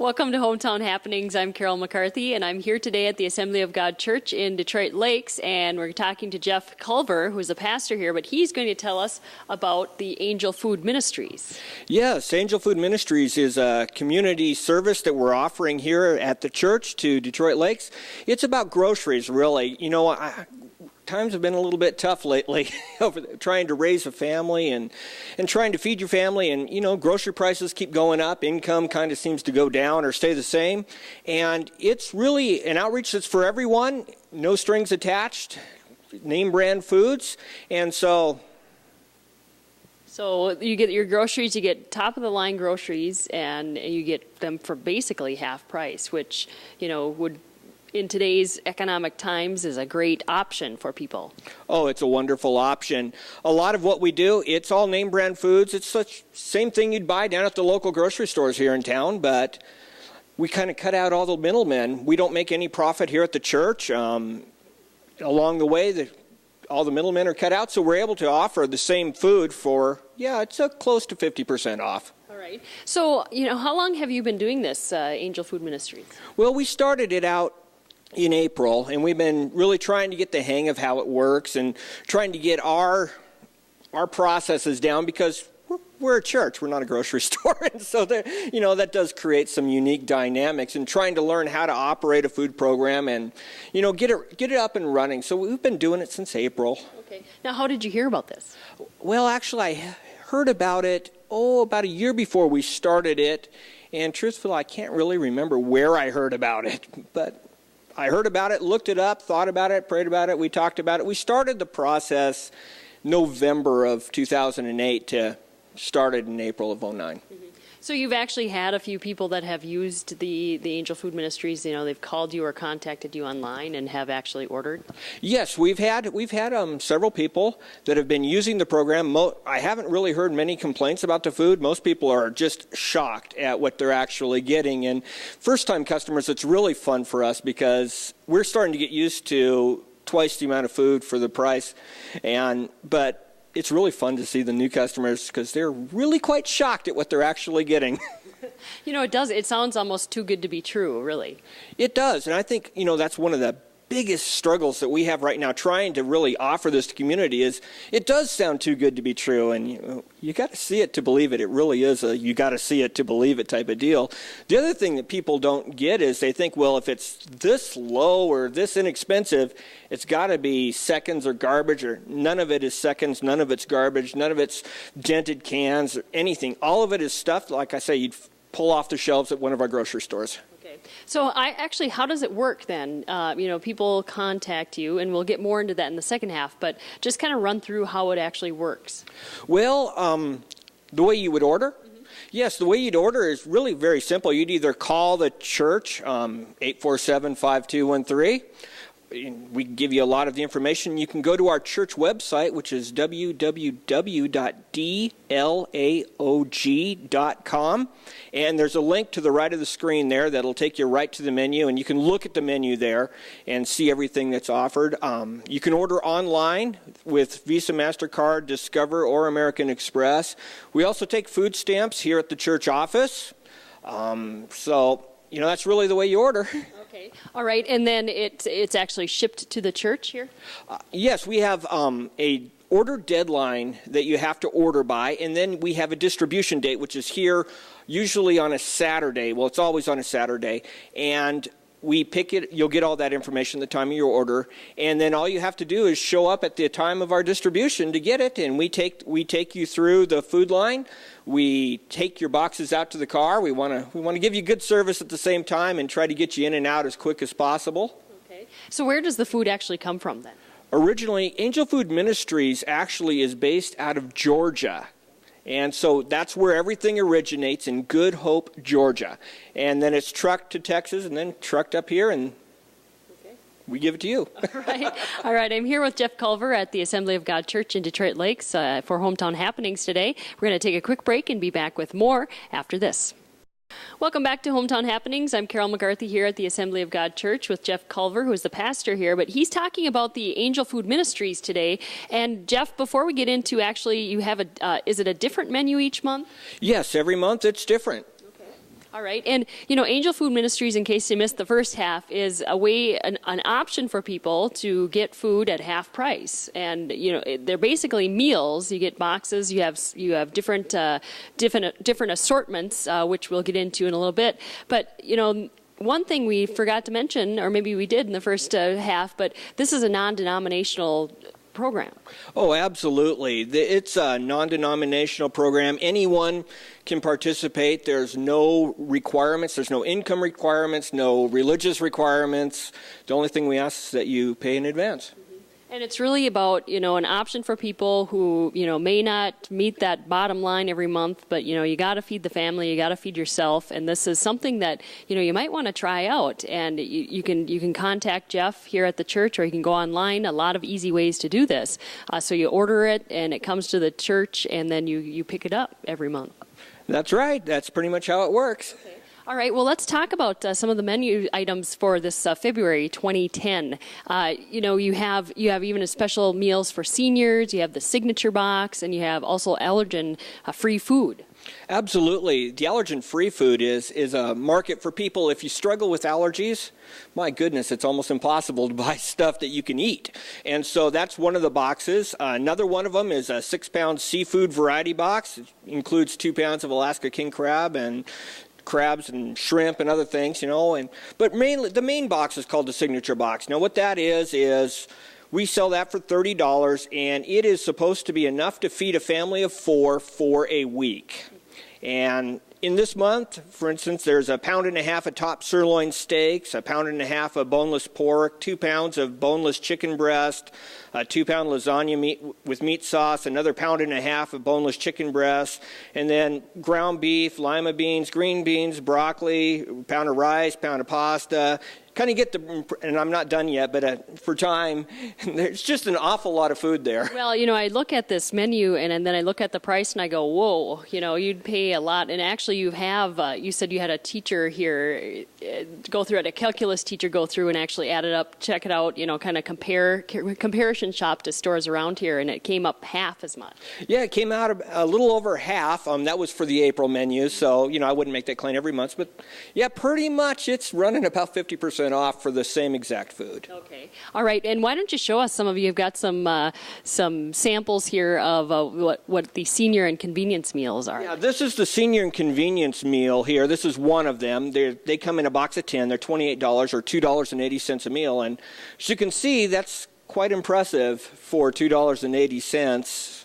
Welcome to Hometown Happenings. I'm Carol McCarthy, and I'm here today at the Assembly of God Church in Detroit Lakes, and we're talking to Jeff Culver, who's a pastor here, but he's going to tell us about the Angel Food Ministries. Yes, Angel Food Ministries is a community service that we're offering here at the church to Detroit Lakes. It's about groceries, really. You know, times have been a little bit tough lately over trying to raise a family and trying to feed your family, and you know, grocery prices keep going up, income kind of seems to go down or stay the same, and it's really an outreach that's for everyone, no strings attached, name brand foods. And so you get your groceries, you get top of the line groceries, and you get them for basically half price, which, you know, would in today's economic times is a great option for people. Oh, it's a wonderful option. A lot of what we do, it's all name brand foods. It's such same thing you'd buy down at the local grocery stores here in town, but we kind of cut out all the middlemen. We don't make any profit here at the church. Along the way, all the middlemen are cut out, so we're able to offer the same food for, it's close to 50% off. All right. So, you know, how long have you been doing this, Angel Food Ministries? Well, we started it out in April, and we've been really trying to get the hang of how it works and trying to get our processes down, because we're a church, we're not a grocery store, and so that does create some unique dynamics, and trying to learn how to operate a food program and get it up and running. So we've been doing it since April. Okay. Now, how did you hear about this? Well, actually, I heard about it about a year before we started it, and truthfully, I can't really remember where I heard about it, but I heard about it, looked it up, thought about it, prayed about it, we talked about it. We started the process November of 2008 to started in April of 2009. Mm-hmm. So you've actually had a few people that have used the Angel Food Ministries. You know, they've called you or contacted you online and have actually ordered? Yes, we've had several people that have been using the program. I haven't really heard many complaints about the food. Most people are just shocked at what they're actually getting. And first-time customers, it's really fun for us because we're starting to get used to twice the amount of food for the price. But it's really fun to see the new customers because they're really quite shocked at what they're actually getting. You know, it sounds almost too good to be true, really. It does, and I think, that's one of the biggest struggles that we have right now trying to really offer this to community is it does sound too good to be true, and you got to see it to believe it. It really is a you got to see it to believe it type of deal. The other thing that people don't get is they think, well, if it's this low or this inexpensive, it's got to be seconds or garbage, or none of it is seconds, none of it's garbage, none of it's dented cans or anything. All of it is stuff, like I say, you'd pull off the shelves at one of our grocery stores. So how does it work then? People contact you, and we'll get more into that in the second half, but just kind of run through how it actually works. Well, the way you would order? Mm-hmm. Yes, the way you'd order is really very simple. You'd either call the church, 847-5213. We can give you a lot of the information. You can go to our church website, which is www.dlaog.com, and there's a link to the right of the screen there that'll take you right to the menu, and you can look at the menu there and see everything that's offered. You can order online with Visa, MasterCard, Discover, or American Express. We also take food stamps here at the church office, so that's really the way you order. Okay. All right. And then it's actually shipped to the church here? Yes, we have a order deadline that you have to order by, and then we have a distribution date, which is here usually on a Saturday. Well, it's always on a Saturday. And we pick it. You'll get all that information at the time of your order, and then all you have to do is show up at the time of our distribution to get it, and we take you through the food line. We take your boxes out to the car. We want to give you good service at the same time and try to get you in and out as quick as possible. Okay. So where does the food actually come from then? Originally, Angel Food Ministries actually is based out of Georgia. And so that's where everything originates, in Good Hope, Georgia. And then it's trucked to Texas and then trucked up here, and we give it to you. All right. I'm here with Jeff Culver at the Assembly of God Church in Detroit Lakes for Hometown Happenings today. We're going to take a quick break and be back with more after this. Welcome back to Hometown Happenings. I'm Carol McCarthy here at the Assembly of God Church with Jeff Culver, who is the pastor here, but he's talking about the Angel Food Ministries today. And Jeff, before we get into actually, you have is it a different menu each month? Yes, every month it's different. All right. And, Angel Food Ministries, in case you missed the first half, is a way, an option for people to get food at half price. And, they're basically meals. You get boxes. You have different assortments, which we'll get into in a little bit. But, one thing we forgot to mention, or maybe we did in the first half, but this is a non-denominational program. Oh, absolutely. It's a non-denominational program. Anyone can participate. There's no requirements. There's no income requirements, no religious requirements. The only thing we ask is that you pay in advance. And it's really about, an option for people who, may not meet that bottom line every month, but, you got to feed the family, you got to feed yourself. And this is something that, you might want to try out. And you can contact Jeff here at the church, or you can go online. A lot of easy ways to do this. So you order it, and it comes to the church, and then you pick it up every month. That's right. That's pretty much how it works. Okay. All right, well, let's talk about some of the menu items for this February 2010. You have even special meals for seniors, you have the signature box, and you have also allergen-free food. Absolutely. The allergen-free food is a market for people. If you struggle with allergies, my goodness, it's almost impossible to buy stuff that you can eat. And so that's one of the boxes. Another one of them is a 6-pound seafood variety box. It includes 2 pounds of Alaska king crab and crabs and shrimp and other things, but mainly the main box is called the signature box. Now what that is we sell that for $30, and it is supposed to be enough to feed a family of 4 for a week. And in this month, for instance, there's 1.5 pounds of top sirloin steaks, 1.5 pounds of boneless pork, 2 pounds of boneless chicken breast, a 2-pound lasagna meat with meat sauce, another 1.5 pounds of boneless chicken breast, and then ground beef, lima beans, green beans, broccoli, a pound of rice, pound of pasta. Kind of get and I'm not done yet, but for time, there's just an awful lot of food there. Well, I look at this menu, and then I look at the price, and I go, whoa, you'd pay a lot. And actually, you said you had a teacher here go through it, a calculus teacher go through and actually add it up, check it out, kind of comparison shop to stores around here, and it came up half as much. Yeah, it came out a little over half. That was for the April menu, so, I wouldn't make that claim every month, but yeah, pretty much it's running about 50% off for the same exact food. Okay. All right. And why don't you show us you've got some samples here of what the senior and convenience meals are. Yeah, this is the senior and convenience meal here. This is one of them. They come in a box of 10. They're $28 or $2.80 a meal. And as you can see, that's quite impressive for $2.80.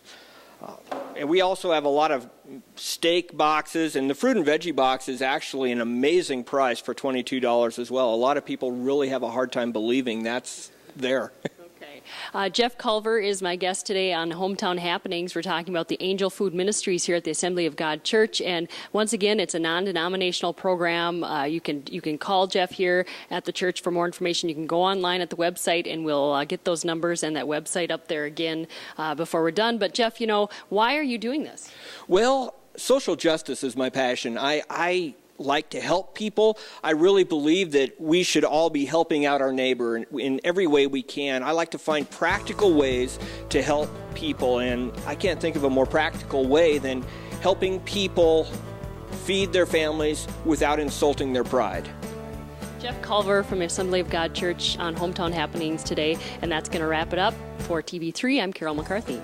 And we also have a lot of steak boxes, and the fruit and veggie box is actually an amazing price for $22 as well. A lot of people really have a hard time believing that's there. Okay. Jeff Culver is my guest today on Hometown Happenings. We're talking about the Angel Food Ministries here at the Assembly of God Church, and once again, it's a non-denominational program. You can call Jeff here at the church for more information. You can go online at the website, and we'll get those numbers and that website up there again before we're done. But Jeff, why are you doing this? Well, social justice is my passion. I like to help people. I really believe that we should all be helping out our neighbor in every way we can. I like to find practical ways to help people, and I can't think of a more practical way than helping people feed their families without insulting their pride. Jeff Culver from Assembly of God Church on Hometown Happenings today, and that's going to wrap it up. For TV3, I'm Carol McCarthy.